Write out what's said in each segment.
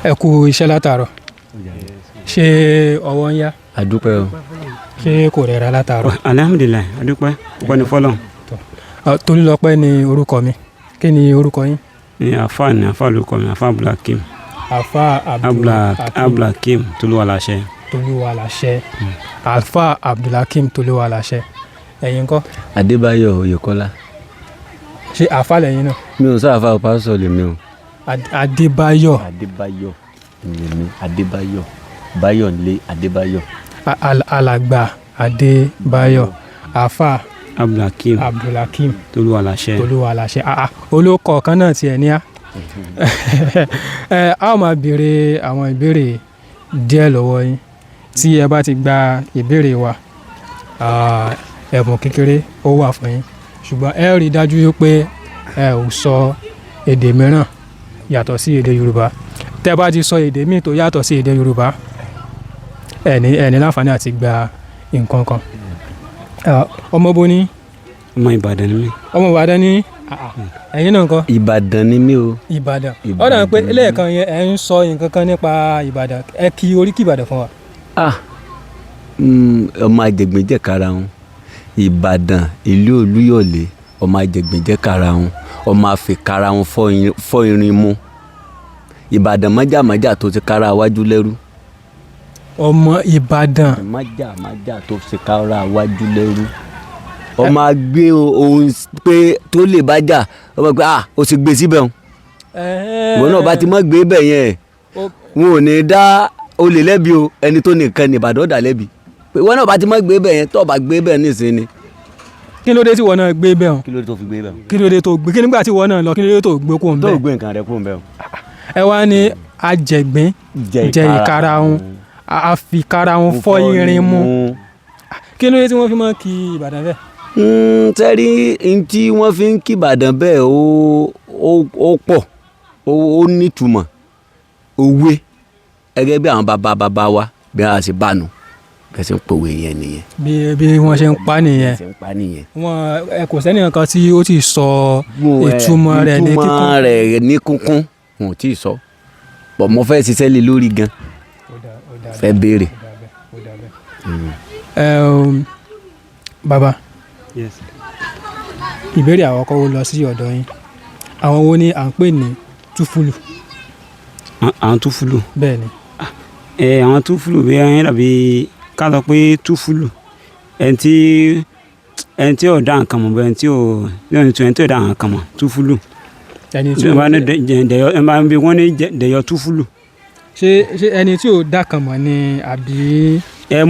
Ẹ kú iṣẹ́ látàárọ̀. Ṣé ọwọ́ ń yá? A dúpẹ́ o. Ṣé kò rẹra látàárọ̀? Alhamdulillah, a dúpẹ́. Ọpẹ́ ni fọ́lọ́run. Tolúlọpẹ́ ni orúkọ mi. Kí ni orúkọ yín? Ní àfà lórúkọ mi, àfà Abdulhakeem. Àfà Abdulhakeem Tolúwaláṣẹ. Tolúwaláṣẹ. Àfà Abdulhakeem Tolúwaláṣẹ. Ẹ̀yin ńkọ́? Adébáyọ̀ Oyèkọ́lá. Ṣé àfà lẹ́yìn náà? Mi ò sáfà o, pásítọ̀ lèmi o. Adébáyọ̀. Adébáyọ̀ lèmi. Adébáyọ̀. Báyọ̀ nílé Adébáyọ̀. Alàgbà Adébáyọ̀. Àfà Abdulhakeem Tolúwaláṣẹ. Tolúwaláṣẹ. Olókọ̀ kan náà tiẹ̀ ní á. A ó máa béèrè àwọn ìbéèrè díẹ̀ lọ́wọ́ yín. Tí ẹ bá ti gba ìbéèrè wa, ẹ̀bùn kékeré ó wà fún yín. Ṣùgbọ́n ẹ rí i dájú pé ẹ ò sọ èdè mìíràn yàtọ̀ sí èdè Yorùbá. Tẹ́ bá ti sọ èdè míì tó yàtọ̀ sí èdè Yorùbá, ẹ ní láǹfààní àti gba nǹkan kan. Ọmọ bo ni? Ọmọ Ìbàdàn ni mí. Ọmọ Ìbàdàn ni? Ẹ̀yin náà ńkọ́? Ìbàdàn ni mí o. Ìbàdàn. Ó dà pé lẹ́ẹ̀kan yẹn ẹ ń sọ nǹkan kan nípa Ìbàdàn. Ẹ kí oríkì Ìbàdàn fún wa. Ọmọ Àjẹgbẹ́jẹ́ karahun. Ìbàdàn ìlú Olúyọ̀lé. Ọmọ Àjẹgbẹ́jẹ́ karahun. Ọmọ àfikárahun fọ́ irin mu. Ìbàdàn májàmájà tó ti kára wájú lẹ́rú. Ọmọ Ìbàdàn. Májàmájà tó ti kára wájú lẹ́rú. Ọmọ agbé ohun pé tó lè bá jà ọmọ pé o sì gbé síbẹ̀ o. Ìwọ náà bá ti mọ́ gbé bẹ̀ yẹn wọn ò ní dá olè lẹ́bi o, ẹni tó nìkan ní Ìbàdàn dá lẹ́bi. Ìwọ náà bá ti mọ́ gbé bẹ̀ yẹn tó bá gbé bẹ̀ nísìnyí. Kí ló dé tí ìwọ náà gbé bẹ̀ o? Kí ló dé tó fi gbé bẹ̀ o? Kí ló dé tó gbé? Kí nígbà tí ìwọ náà lọ kí ló dé tó gbé kó ń bẹ̀? Tó gbé nǹkan rẹ kó ń bẹ̀ o. Ẹ wá ní Àjẹgbín jẹ ìkarahun àfikárahun fọ́ irin mu. Kí ló dé tí wọ́n fi máa ń kí Ìbàdàn bẹ́ẹ̀? Tẹ́rí tí wọ́n fi ń kí Ìbàdàn bẹ́ẹ̀ ó pọ̀, ó nítumọ̀, òwe gẹ́gẹ́ bí àwọn bàbá wa bí wọ́n ṣe bá nu bẹ́ẹ̀ ṣe ń pòwe yẹn nìyẹn. Bí wọ́n ṣe ń pa nìyẹn. Kò sẹ́ni kankan tí ó ti sọ ìtumọ̀ rẹ̀ ní kíkún. Ìtumọ̀ rẹ̀ ní kíkún wọn ò tí ì sọ bọ̀ mo fẹ́ ṣiṣẹ́ lé lórí gan fẹ́ béèrè. Bàbá. Yes. Ìbéèrè àkọ́kọ́ ó lọ sí ọ̀dọ̀ yín. Àwọn wo ni à ń pè ní túfúlù? Àwọn túfúlù. Bẹ́ẹ̀ ni. Àwọn túfúlù bí ẹyin dàbí ká sọ pé túfúlù ẹni tí ò dá nǹkan mọ̀ ẹni tí ò dá nǹkan mọ̀ túfúlù. Ẹni tí wọ́n ní dẹ̀yọ túfúlù. Ṣé ẹni tí ò dá kan mọ̀ ni àbí?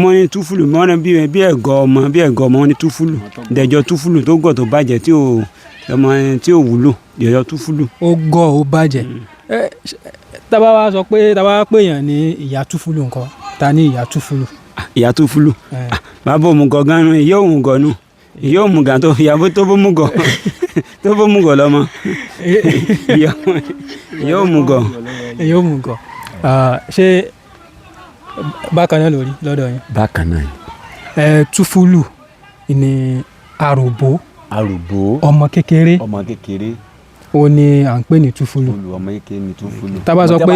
Mọ́ ní túfúlù mọ́ ní bí ẹ̀gọ́ ọmọ ní túfúlù dẹ̀jọ túfúlù tó gọ̀ tó bàjẹ́ tí ò wúlò dẹ̀jọ túfúlù. Ó gọ̀ ó bàjẹ́. Tábà wá sọ pé èèyàn ní ìyá túfúlù nǹkan, ta ní ìyá túfúlù? Ìyá túfúlù bàbá òmùgọ̀ gan-an ìyá òmùgọ̀ nù ìyá òmùgọ̀ tó ìyàwó tó bómùgọ̀ tó bómùgọ̀ lọ́mọ ìyá òmùgọ̀. Ìyá òmùgọ̀. Ṣé bákan náà lórí lọ́dọ̀ yín? Bákan náà ni. Túfúlù ni àròbó. Ọmọ kékeré. Ó ní à ń pè ní túfúlù. Ọmọ kékeré ni túfúlù. Tá bá sọ pé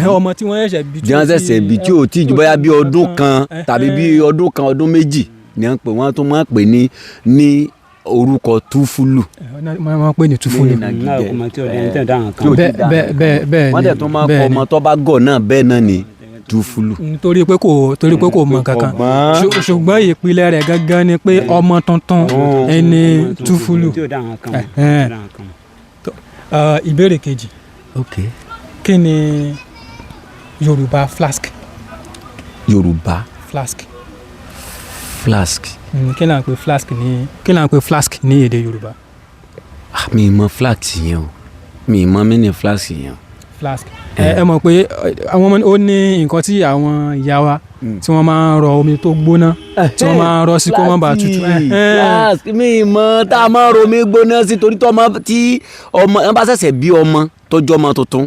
ọmọ tí wọ́n ṣẹ̀ṣẹ̀ bí. Bí wọ́n ṣẹ̀ṣẹ̀ bí tí ò tí ju bóyá bí ọdún kan tàbí bí ọdún méjì ni wọ́n tún máa ń pè ní orúkọ túfúlù. Wọ́n pè ní túfúlù. Bẹ́ẹ̀ wọ́n dẹ̀ tún máa kọ ọmọ tó bá gọ̀ náà bẹ́ẹ̀ náà ni túfúlù. Torí pé kò mọ̀ kankan. Ṣùgbọ́n ìpìlẹ̀ rẹ̀ gangan ni pé ọmọ tuntun ẹni túfúlù. Ìbéèrè kejì. Kí ni Yorùbá flask? Yorùbá flask. Kí là ń pè flask ní èdè Yorùbá? Mi ì mọ̀ flask yẹn o. Mi ì mọ̀ mí ní flask yẹn o. Flask. Ẹ mọ̀ pé ó ní nǹkan tí àwọn ìyá wa tí wọ́n máa ń rọ omi tó gbóná tí wọ́n máa ń rọ sí kó má bàa tutù. Flask mi ì mọ̀ tá a máa ń rọ omi gbóná sí torí tí ọmọ ẹ bá ṣẹ̀ṣẹ̀ bí ọmọ tó jọ ọmọ tuntun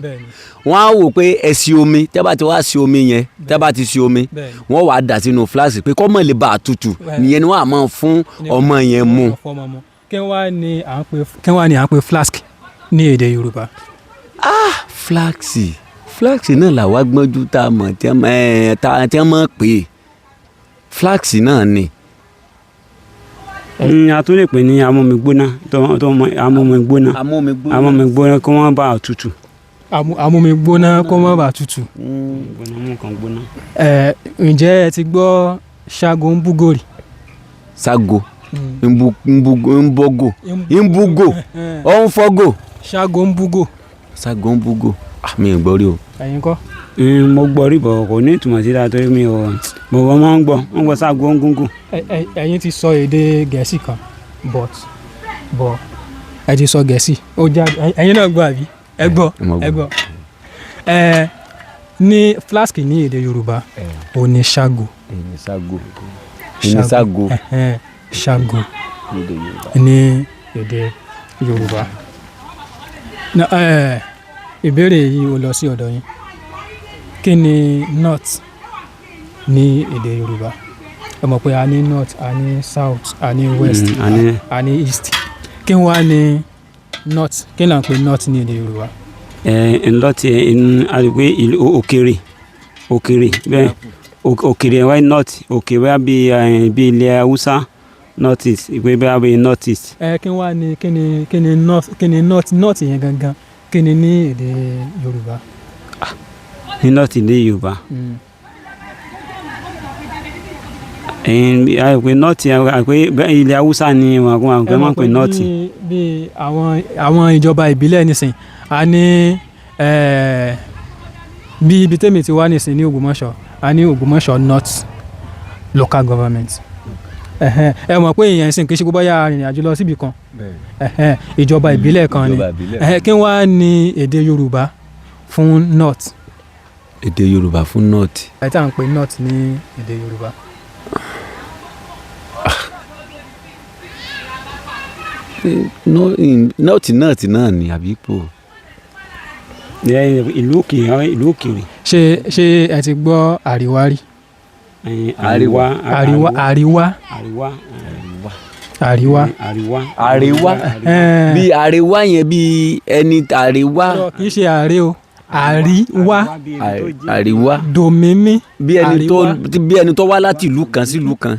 wọ́n á wò pé ẹ sí omi tẹ́ bá ti wá sí omi yẹn tẹ́ bá ti sí omi wọ́n wàá dà sínú flask pé kọ́mọ lè bá a tutù nìyẹn ni wọ́n á máa fún ọmọ yẹn mu. Kí wàá ní à ń pè flask ní èdè Yorùbá? Flask flax náà làwa gbọ́njú tá a mọ̀ tí a mọ̀ pé flax náà ni. a tún lè pè ní amómigbóná amómigbóná kó wọ́n bá tutù. amómigbóná kó má bàa tutù. Ǹjẹ́ ẹ ti gbọ́ ṣágo ń búgòrì? ṣágo mbogo ọ̀nfọ́gò. ṣágo ń búgò. ṣágo ń búgò mi ò gbọ́ rí o. ẹ̀yin kọ́. mo gbọ́ rí bọ̀ kò ní ìtumọ̀ sí dáa torí mi ò wọ́n máa ń gbọ́ wọ́n gbọ́ ṣágo ń gúngùn. ẹ̀yin ti sọ èdè gẹ̀ẹ́sì kan but ẹ ti sọ gẹ̀ẹ́sì ó jáde ẹ̀yin náà gbọ́ àbí ẹ gbọ́ ní flask ní èdè Yorùbá ó ní ṣágo. ṣágo ní èdè Yorùbá. Ìbéèrè yìí ó lọ sí ọ̀dọ̀ yín. Kí ni north ní èdè Yorùbá? Ẹ mọ̀ pé a ní north, a ní south, a ní west, a ní east. Kí wá ní north? Kí là ń pè north ní èdè Yorùbá? North àdìgbé òkèrè bẹ́ẹ̀ òkèrè wáyé north òkè wáyé bí ilẹ̀ Haúsá north east ìgbé bẹ́ẹ̀ bí north east. Kí wá ní kí ni north yẹn gangan kí ni ní èdè Yorùbá? Ní north èdè Yorùbá. Àìpé north àìpé ilẹ̀ Haúsá ni àwọn àgbẹ̀ máa ń pè north. Bí àwọn ìjọba ìbílẹ̀ nísìn a ní bí ibi tèmi ti wá nísìn ní Ògbómọ̀ṣọ́ a ní Ògbómọ̀ṣọ́ North Local Government. Ẹ mọ̀ pé èèyàn ìsìn kì í ṣe gbogbo ya arìnrìn àjò lọ síbi kan ìjọba ìbílẹ̀ kan ni. Kí wá ní èdè Yorùbá fún north? Èdè Yorùbá fún north. ẹ tá à ń pè north ní èdè Yorùbá. north náà ni àbí pò. ìlú òkèèrè. ṣé ẹ ti gbọ́ àríwá rí? àríwá bí àríwá yẹn bí ẹni àríwá. kì í ṣe àárẹ̀ o àríwá dòmímí bí ẹni tó wá láti ìlú kan sí ìlú kan.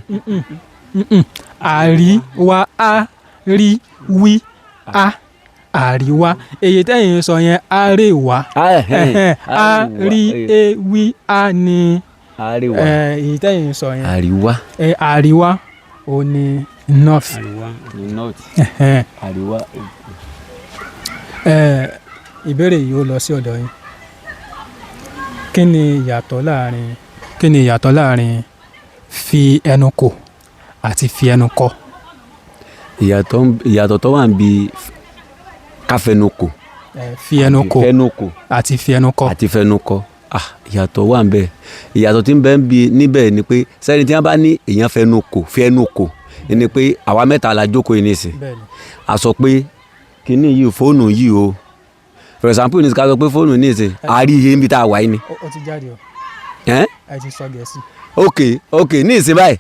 àríwá àríwí àríwá èyí tẹ́yìn sọ yẹn àríwá àríwí ni èyí tẹ́yìn sọ yẹn àríwá ò ní north. àríwá. Ìbéèrè yìí ó lọ sí ọ̀dọ̀ yín. Kí ni ìyàtọ̀ láàrin fi ẹnu kò àti fi ẹnu kọ? ìyàtọ̀ tó wà níbi káfẹnukò. fi ẹnu kò àti fi ẹnu kọ. ìyàtọ̀ wà níbẹ̀. ìyàtọ̀ tí ń bẹ níbẹ̀ ni pé sẹ́ni tí wọ́n bá ní èèyàn fẹnukò fi ẹnu kò ni pé àwa mẹ́ta la jókòó yìí nìsín. a sọ pé kíní yìí fóònù yìí o for example ní ká sọ pé fóònù nìsín a rí iye níbi tá a wà yìí ni. ó ti jáde o. ẹ ti sọ Gẹ̀ẹ́sì. ok ní ìsìn báyìí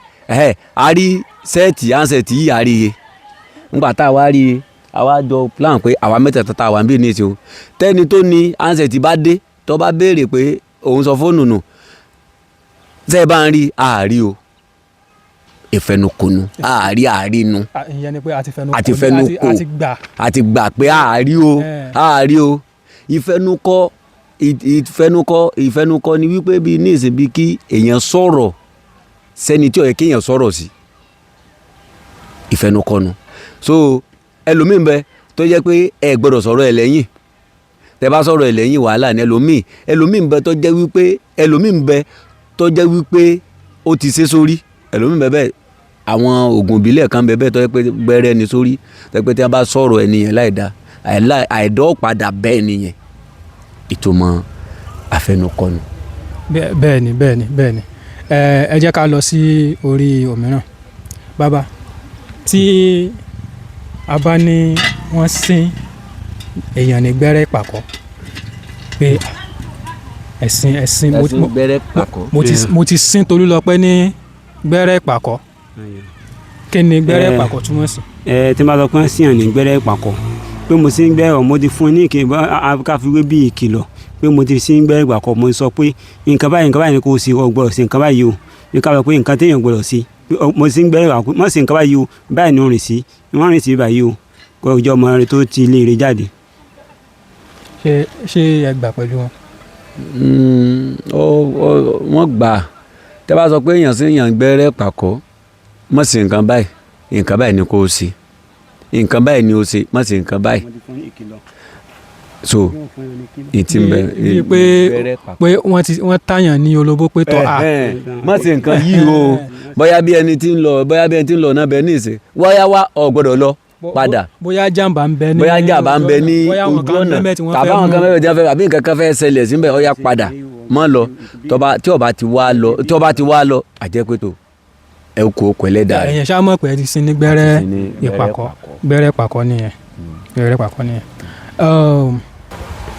a rí sẹ́ẹ̀tì ansẹ̀tì yìí a rí iye nígbà tá a wá rí iye a wá jọ plan pé àwa mẹ́tẹ̀ẹ̀ta tá a wà níbí ní ìsìn o tẹ́ni tó ní ansẹ̀tì bá dé tó bá béèrè pé òun sọ fóònù nù ṣé ẹ bá ń rí àárí o ìfẹnukonu àárí nu. ìyẹn ni pé àti gbà pé àárí o ìfẹnukọ ni wípé bí ní ìsìn bí kí èèyàn sọ̀rọ̀ sẹ́ni tí ó yẹ kí èèyàn sọ̀rọ̀ sí ìfẹnukọnu. so ẹlòmíín bẹ tó jẹ́ pé ẹ gbọ́dọ̀ sọ̀rọ̀ ẹ lẹ́yìn tẹ́ bá sọ̀rọ̀ ẹ lẹ́yìn wàhálà ni ẹlòmíín bẹ tó jẹ́ wípé ó ti ṣe sórí ẹlòmíín bẹ bẹ́ẹ̀ àwọn oògùn ìbílẹ̀ kan bẹ bẹ́ẹ̀ tó jẹ́ pé gbẹ́rẹ́ ni sórí tó jẹ́ pé tí wọ́n bá sọ̀rọ̀ ẹnìyẹn láìda àìdọ́ padà bẹ́ẹ̀ nìyẹn ìtumọ̀ àfẹnukọnu. bẹ́ẹ̀ni ẹ jẹ́ ká lọ sí orí òmíràn. Bàbá tí a bá ní wọ́n sín èèyàn ní gbẹ́rẹ́ ìpàkọ́ pé ẹ̀sìn mo ti sín Tolúlọpẹ́ ní gbẹ́rẹ́ ìpàkọ́. Kí ni gbẹ́rẹ́ ìpàkọ́ túmọ̀ sí? tí n bá sọ pé sí àní gbẹ́rẹ́ ìpàkọ́ pé mo sì ń gbẹ́rọ̀ mo ti fún ní káfíwé bí ìkìlọ̀ pé pé mo ti sí gbẹ́rẹ́ pàkọ́ mo sọ pé nǹkan báyìí ni kò sí o gbọ́dọ̀ sí nǹkan báyìí o bí ká lọ pé nǹkan téèyàn gbọ́dọ̀ sí mo sí gbẹ́rẹ́ pàkọ́ mo sì nǹkan báyìí o báyìí ni ó rìn sí wọ́n rìn sí báyìí o kó ọjọ́ ọmọ rẹ tó ti ilé rẹ jáde. ṣé ẹ gbà pẹ̀lú wọn. wọ́n gbà tẹ́ bá sọ pé èèyàn sí èèyàn gbẹ́rẹ́ pàkọ́ mọ̀ sí nǹkan báyìí ni kò sí nǹkan báyìí ni ó ṣe mọ̀ sí nǹkan báyìí so ìtì ń bẹ pé wọ́n tàyàn ní olóbó pé tọ́ a. mọ̀ sí nǹkan yìí o bóyá bí ẹni tí ń lọ náà bẹ ní ìsìn wáyá wá ò gbọ́dọ̀ lọ padà bóyá jàǹbá ń bẹ ní ojú ọ̀nà tàbí àwọn kan mẹ́rin tí wọ́n fẹ́ àbí nǹkan kan fẹ́ ṣẹlẹ̀ síbẹ̀ ó yá padà mọ́ lọ tí ọba ti wá lọ àjẹpẹ́tò ẹ kò pẹ̀lẹ́ dà rẹ̀. ẹ̀yìn ṣá mọ̀ pé ti sin ní gbẹ́rẹ́ ìpàkọ́ gbẹ́rẹ́ pàkọ́ nìyẹn gbẹ́rẹ́ pàkọ́ nìyẹn.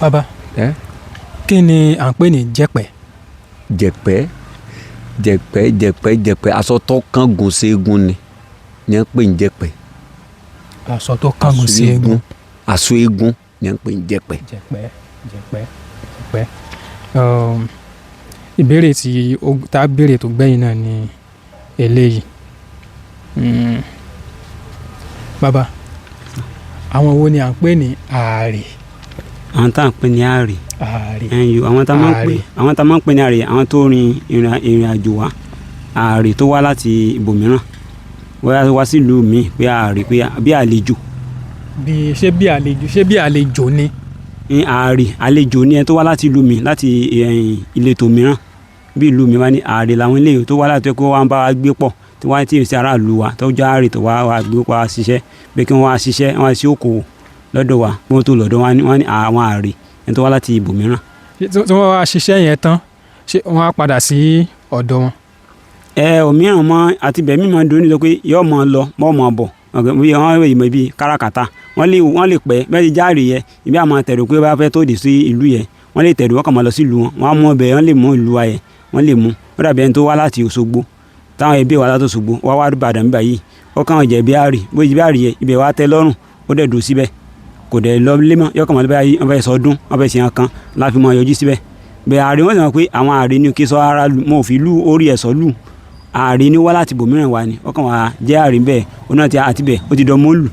Bàbá kí ni à ń pè ní jẹ̀pẹ̀. jẹ̀pẹ̀ aṣọ tó kángun sí eégún ni à ń pè ní jẹ̀pẹ̀. aṣọ tó kángun sí eégún. aṣọ eégún ni à ń pè ní jẹ̀pẹ̀. jẹ̀pẹ̀. ìbéèrè tá a béèrè tó gbẹ̀yìn náà ni eléyìí. Bàbá àwọn wo ni à ń pè ní ààrẹ. àwọn tá à ń pè ní ààrẹ àwọn tá a máa ń pè ní ààrẹ àwọn tó rin ìrìn àjò wa ààrẹ tó wá láti ibòmíràn wá sílùú mi pé ààrẹ pé bí àlejò. ṣé bí àlejò ni. ààrẹ àlejò ni ẹ tó wá láti ìlú mi láti ìletò mìíràn bí ìlú mi wá ní ààrẹ làwọn eléyìí tó wá láti ẹ̀kọ́ wa ń bá wa gbé pọ̀ tí wọ́n ti ṣe aráàlú wa tó jẹ́ ààrẹ tó wá gbé pa ṣiṣẹ́ pé kí wọ́n wá ṣiṣẹ́ wọ́n ṣe òkòwò lọ́dọ̀ wa bí wọ́n tó lọ́dọ̀ wa wọ́n ní àwọn ààrẹ ẹni tó wá láti ibòmíràn. tí wọ́n wá ṣiṣẹ́ yẹn tán ṣé wọ́n á padà sí ọ̀dọ̀ wọn. òmíràn mọ àti bẹ̀mí mọ dùn ní sọ pé yọ mọ lọ mọ mọ bọ̀ wọ́n wẹ̀ ìmọ̀ ibi káràkátà wọ́n lè pẹ́ bẹ́ẹ̀ járe yẹ ibi àmọ́ tẹ̀rù pé bá fẹ́ tó dé sí ìlú yẹ wọ́n lè tẹ̀rù wọ́n kàn máa lọ sí ìlú wọn wọ́n á mú ọbẹ̀ wọ́n lè mú ìlú wa yẹ wọ́n lè mú ó dàbí ẹni tó wá láti Òṣogbo táwọn ẹbí wa láti Òṣogbo wá wá Ìbàdàn nígbà yìí ó kàn jẹ́ bí àrè bó ibi àrè yẹ ibẹ̀ wá tẹ́ lọ́rùn ó dẹ̀ dùn síbẹ̀ kò dẹ̀ lọ lé mọ́ yọkàn mọ́ báyìí wọ́n fẹ́ sọdún wọ́n fẹ́ ṣèyàn kan láfi mọ́ yọjú síbẹ̀ bẹ́ẹ̀ àrè wọ́n sì mọ̀ pé àwọn àrè ni kí sọ ara mọ́ òfin lù orí ẹ̀ sọ lù ààrẹ ni wá láti bòmíràn wá ni ọkàn wa jẹ́ ààrẹ bẹ́ẹ̀ oná ti àti bẹ́ẹ̀ ó ti dọ̀ mọ́lù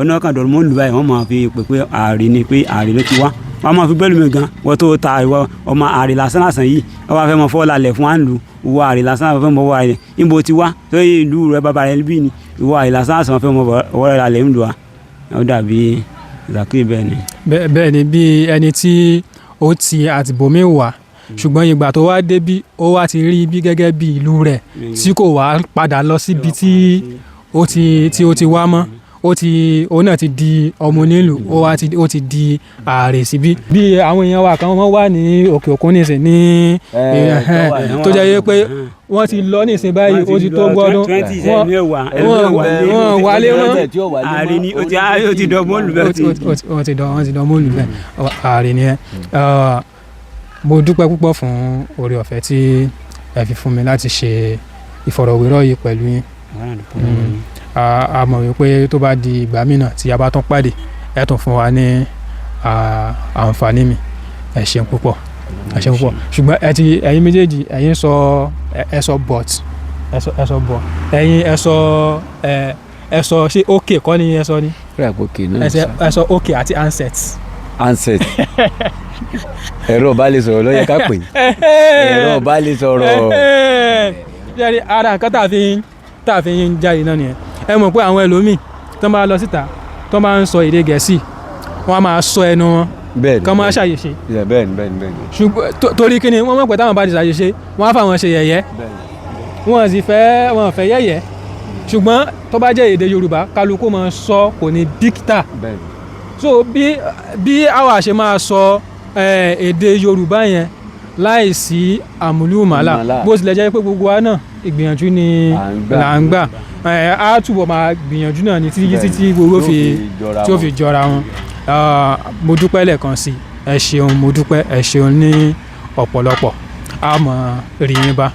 oná kan dọ̀ mọ́lù báyìí wọ́n máa fi pè pé ààrẹ ni pé ààrẹ ló ti wá wọ́n máa fi gbẹ́lú mi gan wọ́n tó ta ìwọ ọmọ ààrẹ lásán yìí wọ́n wá fẹ́ mọ fọ́ lálẹ̀ fún àǹlù ìwọ ààrẹ lásán fẹ́ mọ wọ́ ààrẹ níbo ti wá tó yẹ ìlú rẹ bàbá rẹ bí ni ìwọ ààrẹ lásán fẹ́ mọ wọ́ rẹ lálẹ̀ ńlù wa ó dàbí Zakiri bẹ́ẹ̀ ni. bẹ́ẹ̀ ni bí ẹni tí ó ti àtìbòmí wà ṣùgbọ́n ìgbà tó wá débí ó wá ti rí ibi gẹ́gẹ́ bí ìlú rẹ̀ tí kò wá padà lọ síbi tí ó ti wá mọ́ òun náà ti di ọmọ onílù ó ti di ààrẹ síbí. bí àwọn èèyàn wa kan wọ́n wà ní òkè òkun nísìn ní tó jẹ́ pé wọ́n ti lọ nísìn báyìí ó ti tó gbọ́dún wọ́n wálé wọn ààrẹ ni ó ti dọ̀ mọ́lù bẹ́ẹ̀ wọ́n ti dọ̀ mọ́lù bẹ́ẹ̀ ààrẹ ni ẹ. Mo dúpẹ́ púpọ̀ fún oore ọ̀fẹ́ tí ẹ fi fún mi láti ṣe ìfọ̀rọ̀wérọ̀ yìí pẹ̀lú yín. A mọ̀ wípé tó bá di ìgbà mìíràn tí a bá tún pàdé ẹ tún fún wa ní àǹfààní mi. Ẹ ṣeun púpọ̀ ṣùgbọ́n ẹ̀yin méjèèjì ẹ̀yin ẹ sọ but ẹ̀yin ẹ sọ ṣé ok kọ́ ni ẹ sọ ni ẹ sọ ok àti answer ẹ̀rọ ìbánisọ̀rọ̀ ló yẹ ká pè ẹ̀rọ ìbánisọ̀rọ̀. ara nǹkan tá a fi ń jáde náà nìyẹn ẹ mọ̀ pé àwọn ẹlòmíì tó ń bá lọ síta tó ń bá ń sọ èdè Gẹ̀ẹ́sì wọ́n á máa sọ ẹnu wọn kán máa ṣàyèṣe. bẹ́ẹ̀ni. ṣùgbọ́n torí kí ni wọ́n mọ̀ pé táwọn bá ti ṣàyèṣe wọ́n á fà wọ́n ṣe yẹ̀yẹ́ wọ́n sì fẹ́ yẹ̀yẹ́ ṣùgbọ́n tó bá jẹ́ èdè Yorùbá kálukú máa sọ kò ní bíkítà so bí àwa ṣe máa sọ èdè Yorùbá yẹn láìsí àmúlùmálà bó tilẹ̀ jẹ́ pé gbogbo wa náà ìgbìyànjú ni là ń gbà á túbọ̀ máa gbìyànjú náà ní títí tí gbogbo tí ó fi jọra wọn. Mo dúpẹ́ lẹ́ẹ̀kan sí ẹ ṣeun mo dúpẹ́ ẹ ṣeun ní ọ̀pọ̀lọpọ̀ a mọ̀ rí yín bá.